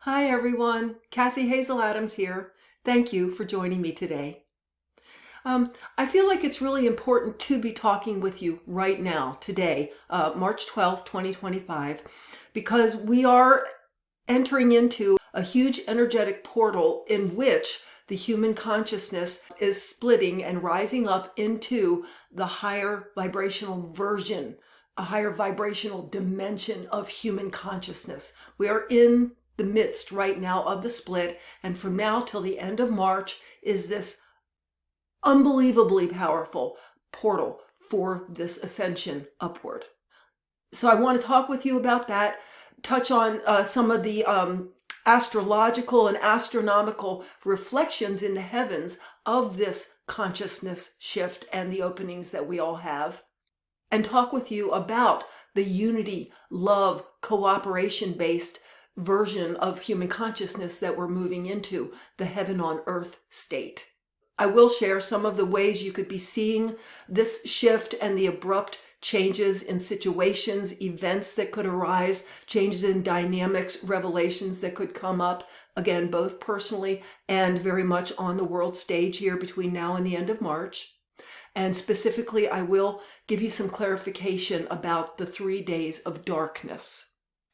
Hi everyone, Kathy Hazel Adams here. Thank you for joining me today. I feel like it's really important to be talking with you right now, today, March 12th, 2025, because we are entering into a huge energetic portal in which the human consciousness is splitting and rising up into the higher vibrational version, a higher vibrational dimension of human consciousness. We are in the midst right now of the split, and from now till the end of March is this unbelievably powerful portal for this ascension upward. So I want to talk with you about that, touch on some of the astrological and astronomical reflections in the heavens of this consciousness shift and the openings that we all have, and talk with you about the unity, love, cooperation-based version of human consciousness that we're moving into, the heaven on earth state. I will share some of the ways you could be seeing this shift and the abrupt changes in situations, events that could arise, changes in dynamics, revelations that could come up, again, both personally and very much on the world stage here between now and the end of March. And specifically, I will give you some clarification about the 3 days of darkness.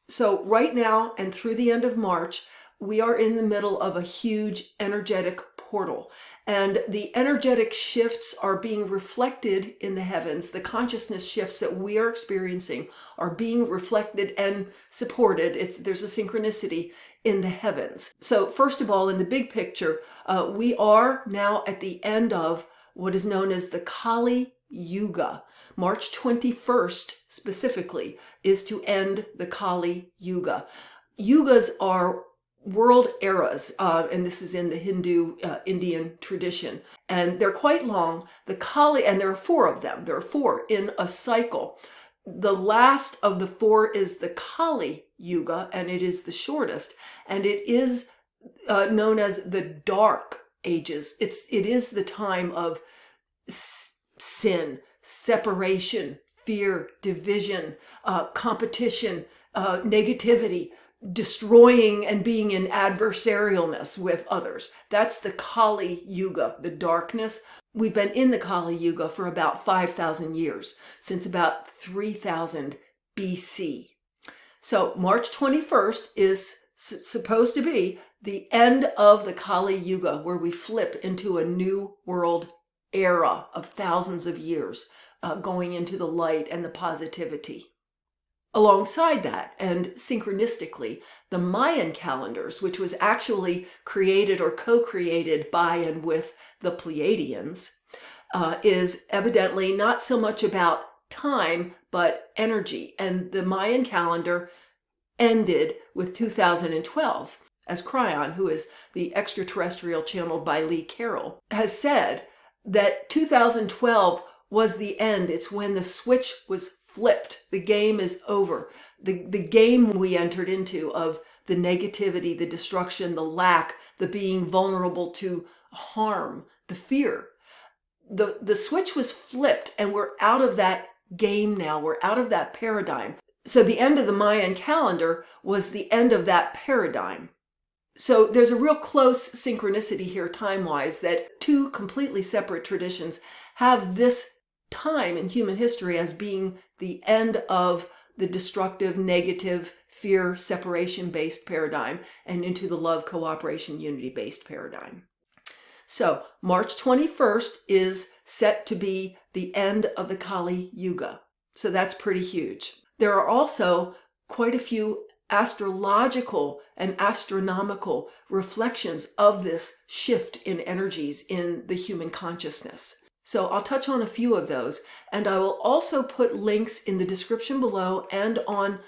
So right now and through the end of March, we are in the middle of a huge energetic portal, and the energetic shifts are being reflected in the heavens. The consciousness shifts that we are experiencing are being reflected and supported. There's a synchronicity in the heavens. So first of all, in the big picture, we are now at the end of what is known as the Kali Yuga. March 21st specifically is to end the Kali Yuga. Yugas are world eras, and this is in the Hindu Indian tradition, and they're quite long. The Kali, and there are 4 of them. There are 4 in a cycle. The last of the 4 is the Kali Yuga, and it is the shortest, and it is known as the Dark Ages. It is the time of sin, separation, fear, division, competition, negativity, destroying and being in adversarialness with others. That's the Kali Yuga, the darkness. We've been in the Kali Yuga for about 5,000 years, since about 3000 BC. So March 21st is supposed to be the end of the Kali Yuga, where we flip into a new world era of thousands of years, going into the light and the positivity. Alongside that, and synchronistically, the Mayan calendars, which was actually created or co-created by and with the Pleiadians, is evidently not so much about time, but energy. And the Mayan calendar ended with 2012, as Cryon, who is the extraterrestrial channeled by Lee Carroll, has said that 2012 was the end. It's when the switch was flipped. The game is over. The game we entered into of the negativity, the destruction, the lack, the being vulnerable to harm, the fear. The switch was flipped, and we're out of that game now. We're out of that paradigm. So the end of the Mayan calendar was the end of that paradigm. So there's a real close synchronicity here time-wise, that 2 completely separate traditions have this time in human history as being the end of the destructive, negative, fear, separation-based paradigm and into the love, cooperation, unity-based paradigm. So March 21st is set to be the end of the Kali Yuga. So that's pretty huge. There are also quite a few astrological and astronomical reflections of this shift in energies in the human consciousness. So I'll touch on a few of those, and I will also put links in the description below and on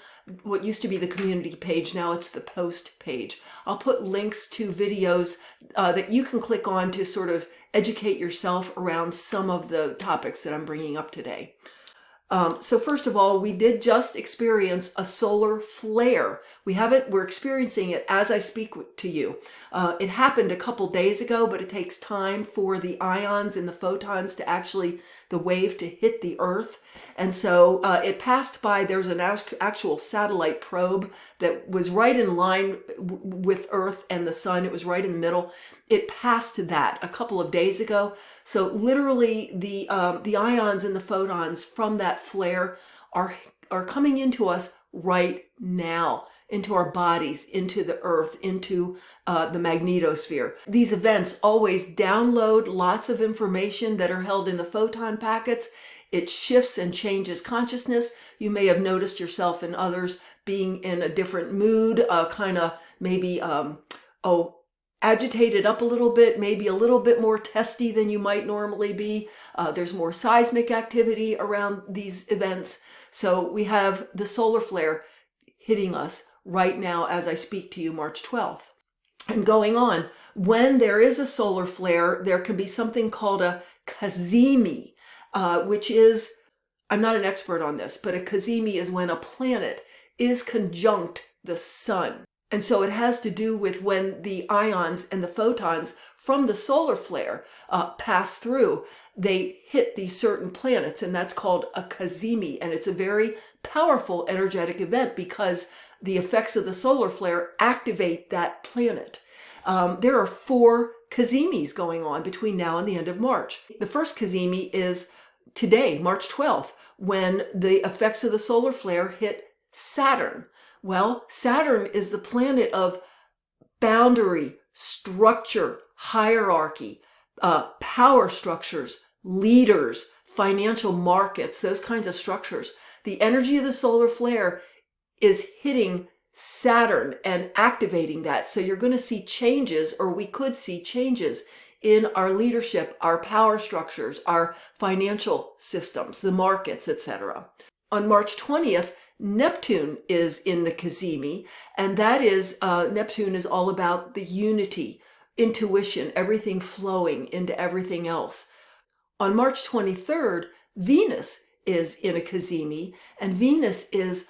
what used to be the community page. Now it's the post page. I'll put links to videos that you can click on to sort of educate yourself around some of the topics that I'm bringing up today. So first of all, we did just experience a solar flare. We're experiencing it as I speak to you. It happened a couple days ago, but it takes time for the ions and the photons to actually, the wave to hit the Earth. And so it passed by, there's an actual satellite probe that was right in line with Earth and the sun. It was right in the middle. It passed that a couple of days ago. So literally the ions and the photons from that flare are coming into us right now, into our bodies, into the Earth, into the magnetosphere. These events always download lots of information that are held in the photon packets. It shifts and changes consciousness. You may have noticed yourself and others being in a different mood, kind of maybe, agitated up a little bit, maybe a little bit more testy than you might normally be. There's more seismic activity around these events. So we have the solar flare hitting us right now as I speak to you, March 12th. And going on, when there is a solar flare, there can be something called a Cazimis, which is, I'm not an expert on this, but a Cazimis is when a planet is conjunct the sun. And so it has to do with when the ions and the photons from the solar flare pass through, they hit these certain planets, and that's called a Cazimis. And it's a very powerful energetic event because the effects of the solar flare activate that planet. There are 4 Cazimis going on between now and the end of March. The first Cazimis is today, March 12th, when the effects of the solar flare hit Saturn. Well, Saturn is the planet of boundary, structure, hierarchy, power structures, leaders, financial markets, those kinds of structures. The energy of the solar flare is hitting Saturn and activating that. So you're going to see changes, or we could see changes in our leadership, our power structures, our financial systems, the markets, etc. On March 20th, Neptune is in the Cazimis, and that is, Neptune is all about the unity, intuition, everything flowing into everything else. On March 23rd, Venus is in a Cazimis, and Venus is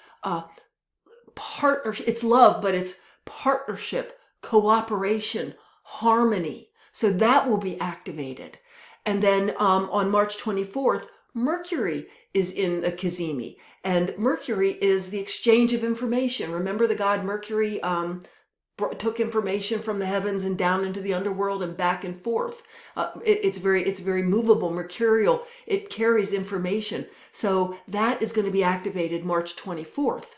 partnership. It's love, but it's partnership, cooperation, harmony. So that will be activated. And then on March 24th, Mercury is in the Cazimis, and Mercury is the exchange of information. Remember the god Mercury took information from the heavens and down into the underworld and back and forth. It's very movable, mercurial. It carries information. So that is going to be activated March 24th.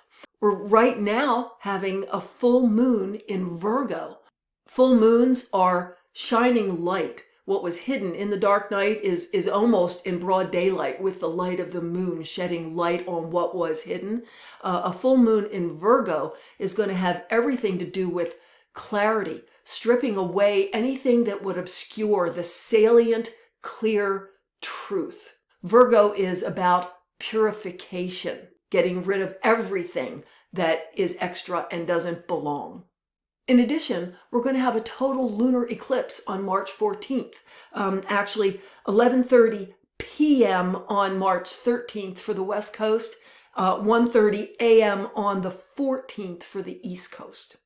We're right now having a full moon in Virgo. Full moons are shining light. What was hidden in the dark night is almost in broad daylight with the light of the moon shedding light on what was hidden. A full moon in Virgo is going to have everything to do with clarity, stripping away anything that would obscure the salient, clear truth. Virgo is about purification, getting rid of everything that is extra and doesn't belong. In addition, we're going to have a total lunar eclipse on March 14th. Actually, 11:30 p.m. on March 13th for the West Coast, 1:30 a.m. on the 14th for the East Coast.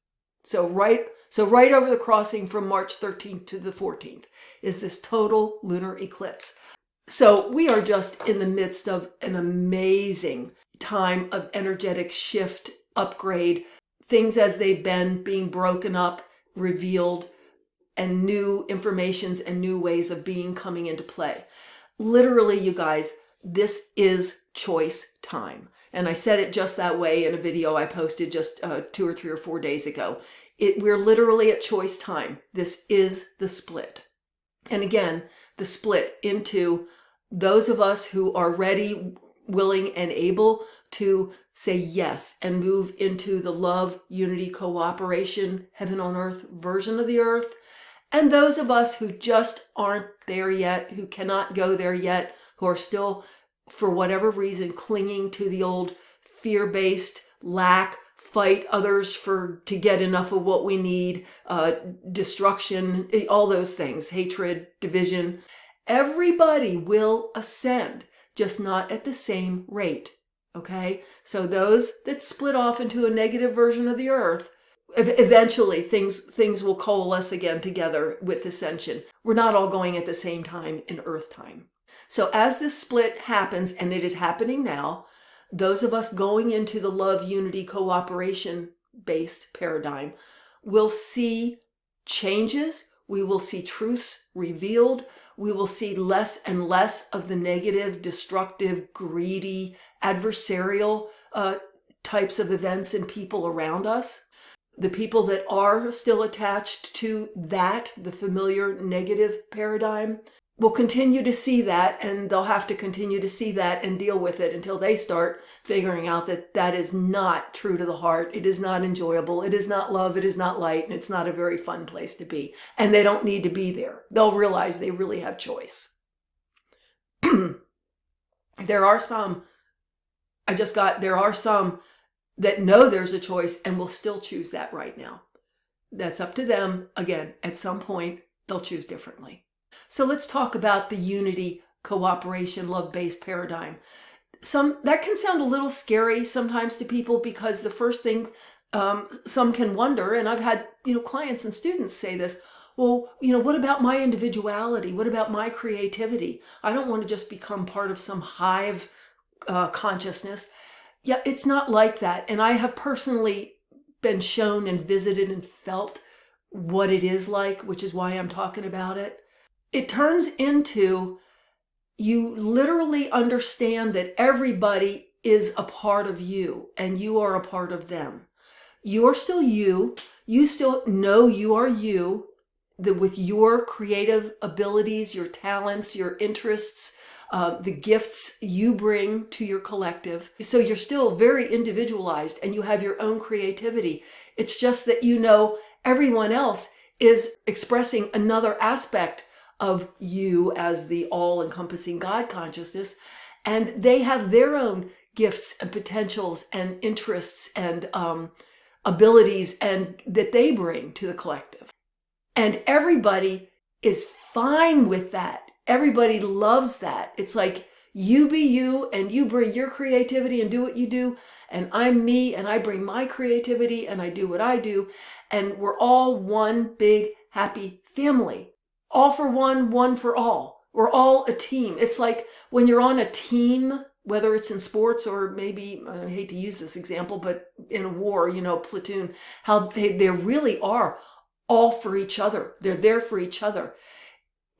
So right over the crossing from March 13th to the 14th is this total lunar eclipse. So we are just in the midst of an amazing time of energetic shift, upgrade, things as they've been being broken up, revealed, and new informations and new ways of being coming into play. Literally, you guys, this is choice time. And I said it just that way in a video I posted just 2 or 3 or 4 days ago. We're literally at choice time. This is the split. And again, the split into those of us who are ready, willing, and able to say yes and move into the love, unity, cooperation, heaven on earth version of the earth. And those of us who just aren't there yet, who cannot go there yet, who are still, for whatever reason, clinging to the old fear-based lack, fight others to get enough of what we need, destruction, all those things, hatred, division. Everybody will ascend, just not at the same rate. Okay, so those that split off into a negative version of the earth, eventually things will coalesce again together with ascension. We're not all going at the same time in earth time. So as this split happens, and it is happening now, those of us going into the love, unity, cooperation based paradigm will see changes. We will see truths revealed. We will see less and less of the negative, destructive, greedy, adversarial types of events and people around us. The people that are still attached to that, the familiar negative paradigm, will continue to see that, and they'll have to continue to see that and deal with it until they start figuring out that that is not true to the heart. It is not enjoyable. It is not love. It is not light. And it's not a very fun place to be. And they don't need to be there. They'll realize they really have choice. There are some that know there's a choice and will still choose that right now. That's up to them. Again, at some point, they'll choose differently. So let's talk about the unity, cooperation, love-based paradigm. That can sound a little scary sometimes to people, because the first thing some can wonder, and I've had clients and students say this, well, what about my individuality? What about my creativity? I don't want to just become part of some hive consciousness. Yeah, it's not like that. And I have personally been shown and visited and felt what it is like, which is why I'm talking about it. It turns into, you literally understand that everybody is a part of you and you are a part of them. You're still you. You still know you are you, with your creative abilities, your talents, your interests, the gifts you bring to your collective. So you're still very individualized and you have your own creativity. It's just that everyone else is expressing another aspect of you as the all-encompassing God consciousness, and they have their own gifts and potentials and interests and abilities and that they bring to the collective. And everybody is fine with that. Everybody loves that. It's like, you be you and you bring your creativity and do what you do, and I'm me and I bring my creativity and I do what I do, and we're all one big happy family. All for one, one for all. We're all a team. It's like when you're on a team, whether it's in sports or maybe, I hate to use this example, but in a war, platoon, how they really are all for each other. They're there for each other.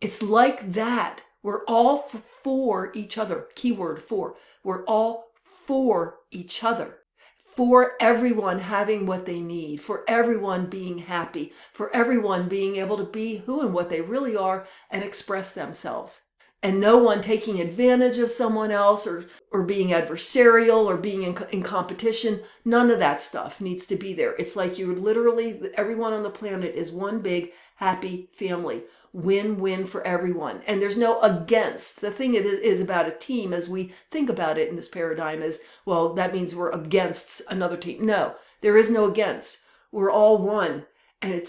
It's like that. We're all for each other. Keyword for. We're all for each other. For everyone having what they need, for everyone being happy, for everyone being able to be who and what they really are and express themselves. And no one taking advantage of someone else or being adversarial or being in competition. None of that stuff needs to be there. It's like everyone on the planet is one big happy family. Win-win for everyone. And there's no against. The thing is about a team, as we think about it in this paradigm, is, well, that means we're against another team. No, there is no against. We're all one, and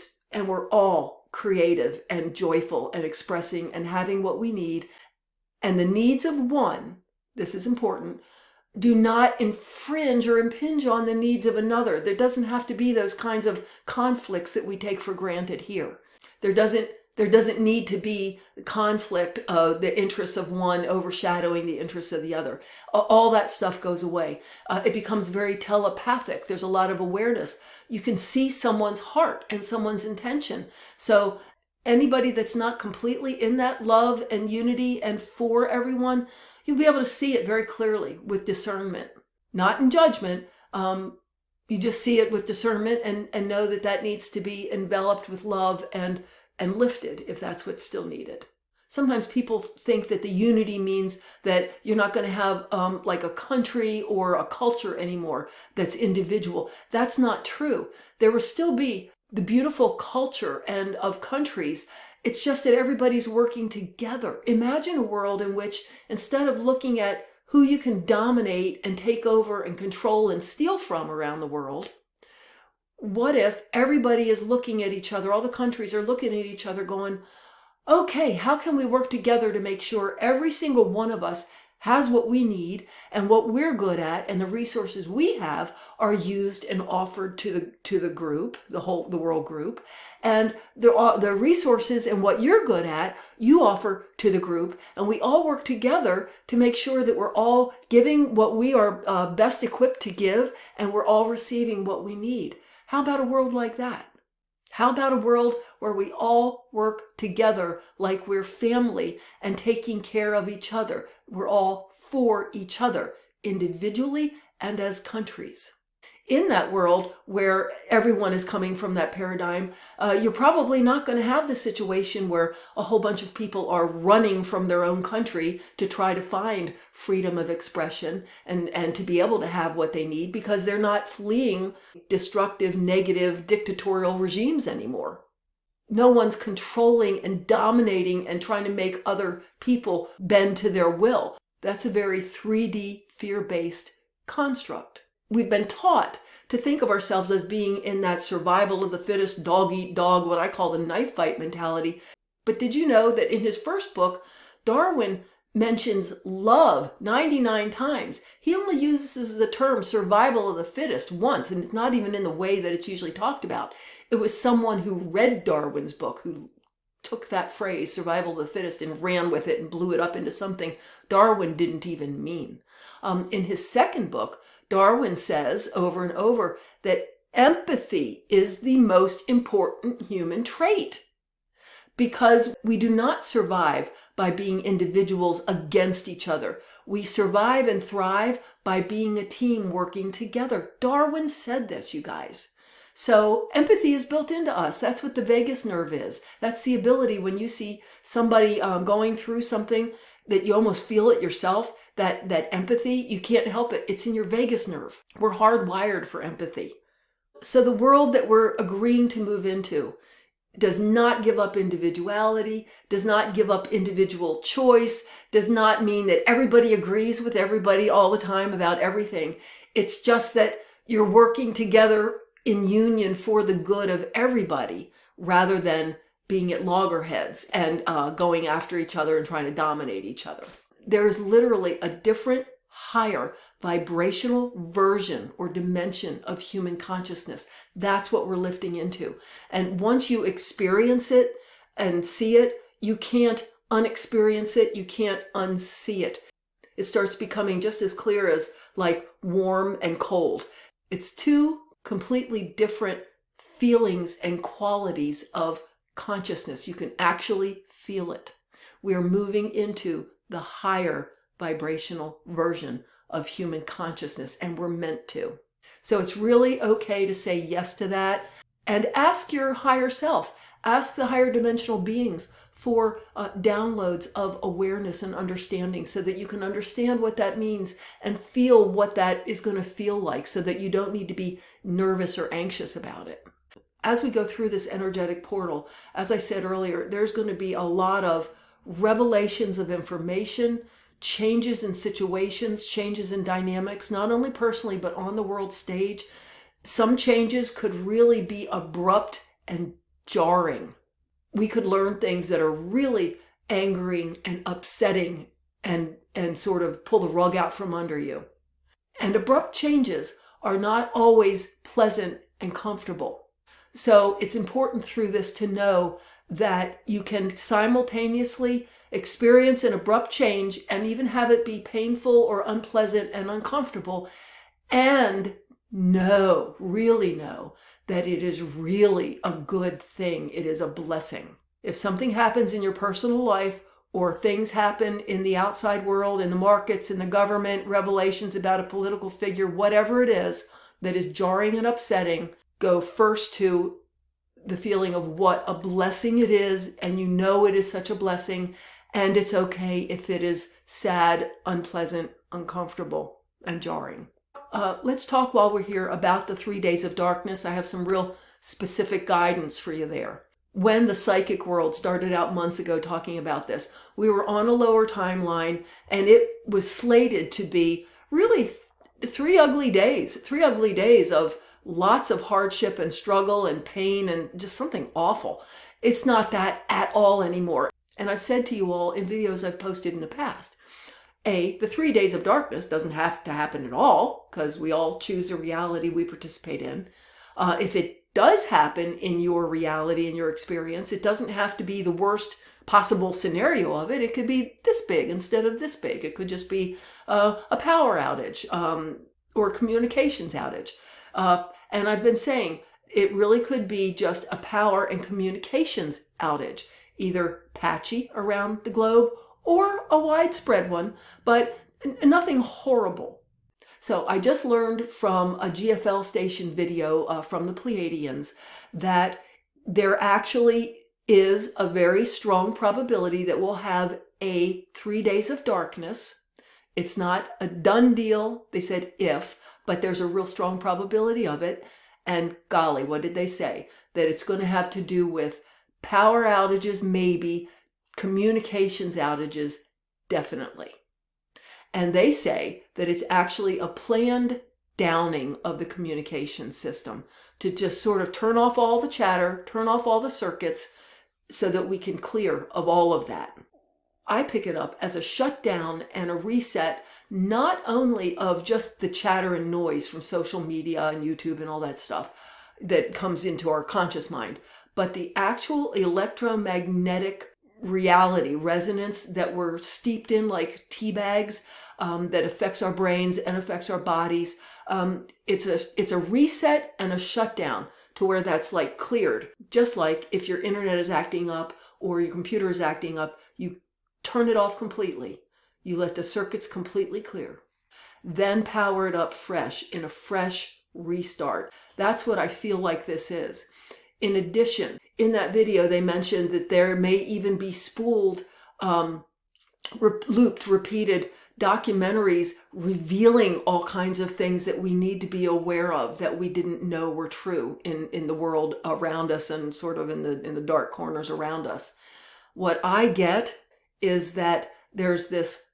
we're all creative and joyful and expressing and having what we need. And the needs of one, this is important, do not infringe or impinge on the needs of another. There doesn't have to be those kinds of conflicts that we take for granted here. There doesn't need to be the conflict of the interests of one overshadowing the interests of the other. All that stuff goes away. It becomes very telepathic. There's a lot of awareness. You can see someone's heart and someone's intention. So anybody that's not completely in that love and unity and for everyone, you'll be able to see it very clearly with discernment. Not in judgment. You just see it with discernment and know that needs to be enveloped with love and lifted, if that's what's still needed. Sometimes people think that the unity means that you're not going to have like a country or a culture anymore that's individual. That's not true. There will still be the beautiful culture and of countries. It's just that everybody's working together. Imagine a world in which, instead of looking at who you can dominate and take over and control and steal from around the world, what if everybody is looking at each other, all the countries are looking at each other going, okay, how can we work together to make sure every single one of us has what we need, and what we're good at and the resources we have are used and offered to the group, the world group. And the resources and what you're good at, you offer to the group, and we all work together to make sure that we're all giving what we are best equipped to give, and we're all receiving what we need. How about a world like that? How about a world where we all work together like we're family and taking care of each other? We're all for each other, individually and as countries. In that world where everyone is coming from that paradigm, you're probably not going to have the situation where a whole bunch of people are running from their own country to try to find freedom of expression and to be able to have what they need, because they're not fleeing destructive, negative, dictatorial regimes anymore. No one's controlling and dominating and trying to make other people bend to their will. That's a very 3D fear-based construct. We've been taught to think of ourselves as being in that survival of the fittest, dog eat dog, what I call the knife fight mentality. But did you know that in his first book, Darwin mentions love 99 times? He only uses the term survival of the fittest once, and it's not even in the way that it's usually talked about. It was someone who read Darwin's book who took that phrase, survival of the fittest, and ran with it and blew it up into something Darwin didn't even mean. In his second book, Darwin says over and over that empathy is the most important human trait, because we do not survive by being individuals against each other. We survive and thrive by being a team working together. Darwin said this, you guys. So empathy is built into us. That's what the vagus nerve is. That's the ability when you see somebody going through something that you almost feel it yourself, that empathy, you can't help it. It's in your vagus nerve. We're hardwired for empathy. So the world that we're agreeing to move into does not give up individuality, does not give up individual choice, does not mean that everybody agrees with everybody all the time about everything. It's just that you're working together in union for the good of everybody, rather than being at loggerheads and going after each other and trying to dominate each other. There is literally a different, higher vibrational version or dimension of human consciousness. That's what we're lifting into. And once you experience it and see it, you can't unexperience it. You can't unsee it. It starts becoming just as clear as like warm and cold. It's two completely different feelings and qualities of consciousness. You can actually feel it. We are moving into the higher vibrational version of human consciousness, and we're meant to. So it's really okay to say yes to that, and ask your higher self, ask the higher dimensional beings for downloads of awareness and understanding, so that you can understand what that means and feel what that is going to feel like, so that you don't need to be nervous or anxious about it. As we go through this energetic portal, as I said earlier, there's going to be a lot of revelations of information, changes in situations, changes in dynamics, not only personally, but on the world stage. Some changes could really be abrupt and jarring. We could learn things that are really angering and upsetting and sort of pull the rug out from under you. And abrupt changes are not always pleasant and comfortable. So it's important through this to know that you can simultaneously experience an abrupt change and even have it be painful or unpleasant and uncomfortable, and really know that it is really a good thing. It is a blessing. If something happens in your personal life, or things happen in the outside world, in the markets, in the government, revelations about a political figure, whatever it is that is jarring and upsetting, go first to the feeling of what a blessing it is, and you know it is such a blessing, and it's okay if it is sad, unpleasant, uncomfortable, and jarring. Let's talk while we're here about the 3 days of darkness. I have some real specific guidance for you there. When the psychic world started out months ago talking about this, we were on a lower timeline, and it was slated to be really three ugly days of lots of hardship and struggle and pain and just something awful. It's not that at all anymore. And I've said to you all in videos I've posted in the past, The 3 days of darkness doesn't have to happen at all, because we all choose a reality we participate in. If it does happen in your reality, in your experience, it doesn't have to be the worst possible scenario of it. It could be this big instead of this big. It could just be a power outage or communications outage. And I've been saying it really could be just a power and communications outage, either patchy around the globe or a widespread one, but nothing horrible. So I just learned from a GFL station video from the Pleiadians that there actually is a very strong probability that we'll have a 3 days of darkness. It's not a done deal. They said if, but there's a real strong probability of it. And golly, what did they say? That it's going to have to do with power outages, maybe, communications outages, definitely. And they say that it's actually a planned downing of the communication system to just sort of turn off all the chatter, turn off all the circuits so that we can clear of all of that. I pick it up as a shutdown and a reset, not only of just the chatter and noise from social media and YouTube and all that stuff that comes into our conscious mind, but the actual electromagnetic reality, resonance that we're steeped in like tea bags, that affects our brains and affects our bodies. It's a reset and a shutdown to where that's like cleared. Just like if your internet is acting up or your computer is acting up, you turn it off completely. You let the circuits completely clear. Then power it up fresh in a fresh restart. That's what I feel like this is. In addition, in that video, they mentioned that there may even be spooled, looped, repeated documentaries revealing all kinds of things that we need to be aware of that we didn't know were true in the world around us and sort of in the dark corners around us. What I get is that there's this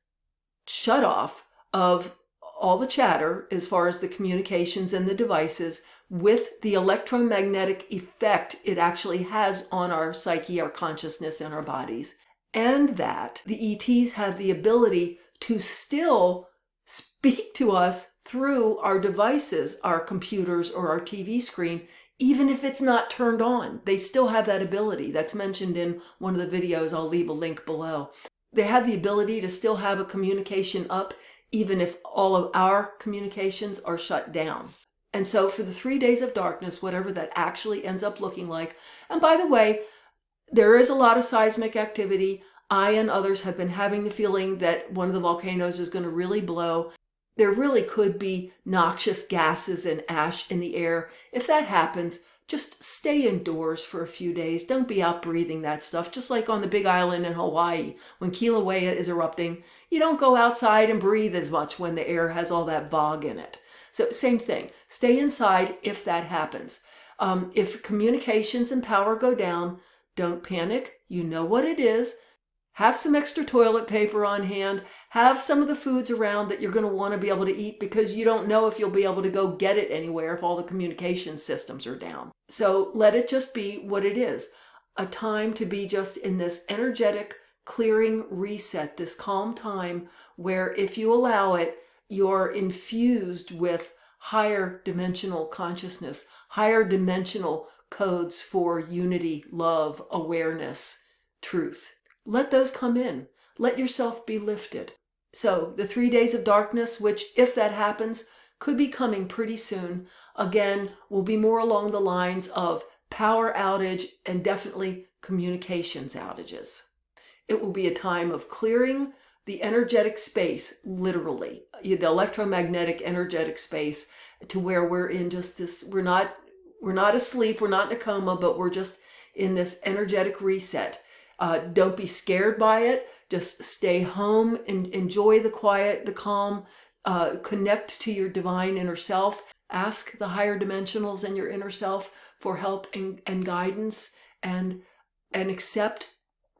shut off of all the chatter as far as the communications and the devices with the electromagnetic effect it actually has on our psyche, our consciousness, and our bodies. And that the ETs have the ability to still speak to us through our devices, our computers or our TV screen, even if it's not turned on. They still have that ability. That's mentioned in one of the videos. I'll leave a link below. They have the ability to still have a communication up, even if all of our communications are shut down. And so for the 3 days of darkness, whatever that actually ends up looking like, and by the way, there is a lot of seismic activity. I and others have been having the feeling that one of the volcanoes is going to really blow. There really could be noxious gases and ash in the air. If that happens, just stay indoors for a few days. Don't be out breathing that stuff. Just like on the Big Island in Hawaii, when Kilauea is erupting, you don't go outside and breathe as much when the air has all that fog in it. So same thing. Stay inside if that happens. If communications and power go down, don't panic. You know what it is. Have some extra toilet paper on hand. Have some of the foods around that you're going to want to be able to eat because you don't know if you'll be able to go get it anywhere if all the communication systems are down. So let it just be what it is. A time to be just in this energetic clearing reset, this calm time where if you allow it, you're infused with higher dimensional consciousness, higher dimensional codes for unity, love, awareness, truth. Let those come in. Let yourself be lifted. So the 3 days of darkness, which if that happens, could be coming pretty soon, again, will be more along the lines of power outage and definitely communications outages. It will be a time of clearing the energetic space, literally, the electromagnetic energetic space, to where we're in just this, we're not asleep, we're not in a coma, but we're just in this energetic reset. Don't be scared by it. Just stay home and enjoy the quiet, the calm, connect to your divine inner self. Ask the higher dimensionals and your inner self for help and guidance, and accept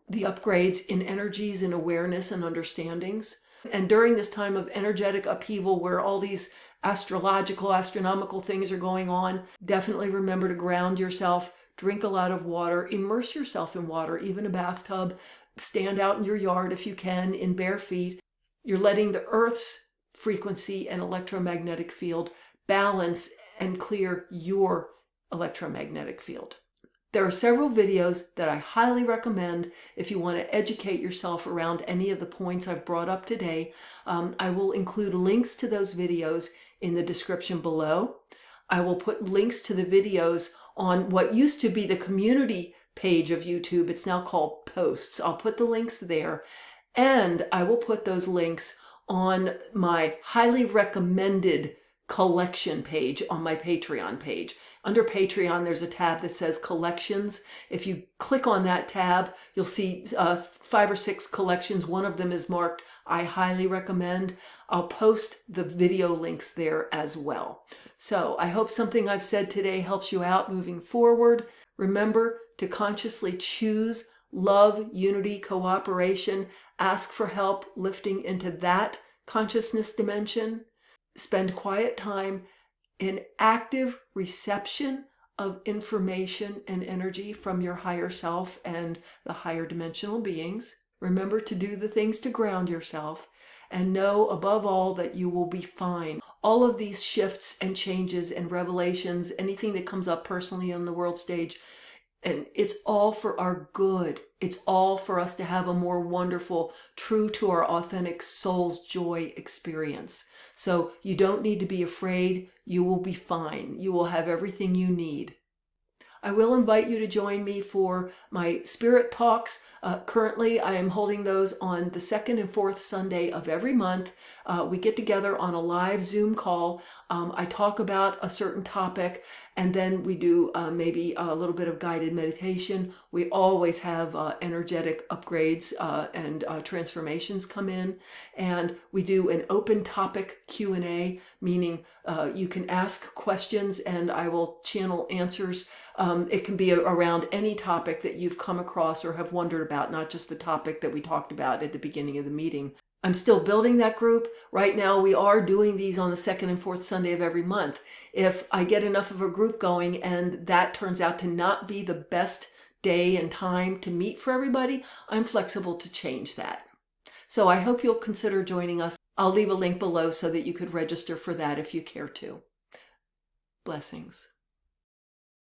the upgrades in energies and awareness and understandings. And during this time of energetic upheaval where all these astrological, astronomical things are going on, definitely remember to ground yourself. Drink a lot of water, immerse yourself in water, even a bathtub, stand out in your yard if you can in bare feet. You're letting the Earth's frequency and electromagnetic field balance and clear your electromagnetic field. There are several videos that I highly recommend if you want to educate yourself around any of the points I've brought up today. I will include links to those videos in the description below. I will put links to the videos on what used to be the community page of YouTube. It's now called Posts. I'll put the links there, and I will put those links on my highly recommended collection page on my Patreon page. Under Patreon, there's a tab that says Collections. If you click on that tab, you'll see 5 or 6 collections. One of them is marked I highly recommend. I'll post the video links there as well. So I hope something I've said today helps you out moving forward. Remember to consciously choose love, unity, cooperation. Ask for help lifting into that consciousness dimension. Spend quiet time in active reception of information and energy from your higher self and the higher dimensional beings. Remember to do the things to ground yourself, and know above all that you will be fine. All of these shifts and changes and revelations, anything that comes up personally on the world stage, and it's all for our good. It's all for us to have a more wonderful, true to our authentic soul's joy experience. So you don't need to be afraid. You will be fine. You will have everything you need. I will invite you to join me for my spirit talks. Currently, I am holding those on the 2nd and 4th Sunday of every month. We get together on a live Zoom call. I talk about a certain topic, and then we do maybe a little bit of guided meditation. We always have energetic upgrades and transformations come in, and we do an open topic Q&A, meaning you can ask questions and I will channel answers. It can be around any topic that you've come across or have wondered about, not just the topic that we talked about at the beginning of the meeting. I'm still building that group. Right now, we are doing these on the 2nd and 4th Sunday of every month. If I get enough of a group going and that turns out to not be the best day and time to meet for everybody, I'm flexible to change that. So I hope you'll consider joining us. I'll leave a link below so that you could register for that if you care to. Blessings.